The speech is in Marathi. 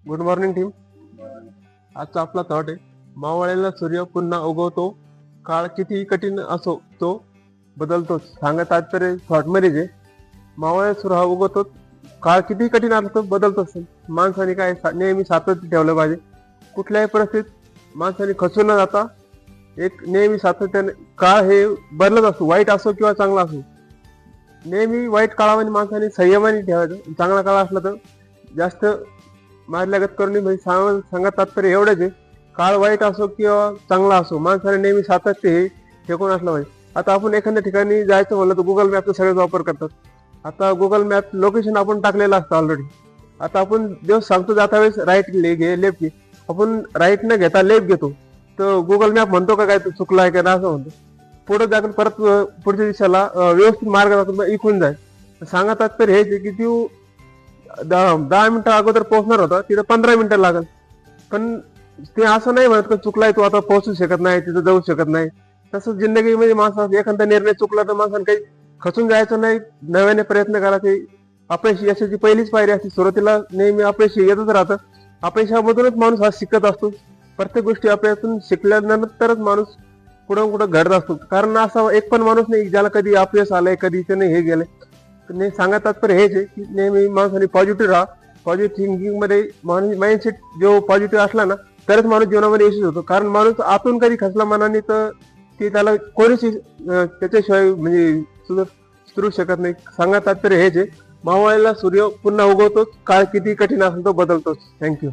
Good morning team. आजचा आपला थॉट आहे, मावळलेला सूर्य पुन्हा उगवतो, काळ कितीही कठीण असो तो बदलतोच. सांगा तात्पर्य थॉट मध्ये जे मावळलेला सूर्य हा उगवतो, काळ कितीही कठीण असो तो बदलतोच. माणसाने काय नेहमी सातत्य ठेवलं पाहिजे. कुठल्याही परिस्थितीत माणसाने खचून न जाता एक नेहमी सातत्याने, काळ हे बदलत असतो, वाईट असो किंवा चांगला असो. नेहमी वाईट काळामध्ये माणसाने संयमाने ठेवायचं. चांगला काळ असला तर जास्त मारल्यागत करून म्हणजे सांगा तात्पर्य एवढंच आहे, काळ वाईट असो किंवा चांगला असो माणसाने नेहमी सातत्य हे ठेवून असलं पाहिजे. आता आपण एखाद्या ठिकाणी जायचं म्हणलं तर गुगल मॅपचा सगळेच वापर करतात. आता गुगल मॅप लोकेशन आपण टाकलेलं असतं ऑलरेडी. आता आपण जेव्हा सांगतो जाता वेळेस राईट घे लेफ्ट घे, आपण राईट न घेता लेफ्ट घेतो, तर गुगल मॅप म्हणतो का काय तू चुकला आहे का ना असं म्हणतो. पुढे जाऊन परत पुढच्या दिशेला व्यवस्थित मार्ग जातो इकून जाय. सांगा तात्पर्य हेच आहे की तू 10 मिनिटं अगोदर पोहोचणार होता, तिथं 15 मिनिटं लागल. पण ते असं नाही म्हणत का चुकलाय तू आता पोहोचू शकत नाही, तिथं जाऊ शकत नाही. तसंच जिंदगीमध्ये माणसाचा एखादा निर्णय चुकला तर माणसाने काही खचून जायचं नाही, नव्याने प्रयत्न करायचे. अपयश यशाची पहिलीच पायरी असते. सुरुवातीला नेहमी अपयश येतच राहतं. अपयशामधूनच माणूस हा शिकत असतो. प्रत्येक गोष्टी अपयशातून शिकल्यानंतरच माणूस कुठं कुठं घडत असतो. कारण असा एक पण माणूस नाही ज्याला कधी अपयश आलंय, कधी त्याने हे गेलंय. नाही सांगा तात्पर्य हेच आहे की नेहमी माणसाने पॉझिटिव्ह राहा. पॉझिटिव्ह थिंकिंग मध्ये माइंडसेट जो पॉझिटिव्ह असला ना तरच माणूस जीवनामध्ये यशस्वी होतो. कारण माणूस आतून कधी खचला मनाने तर ते त्याला कोणीच त्याच्याशिवाय म्हणजे सुधरू शकत नाही. सांगा तात्पर्य हेच आहे, मावळलेला सूर्य पुन्हा उगवतोच, काळ किती कठीण असेल तो बदलतोच. थँक्यू.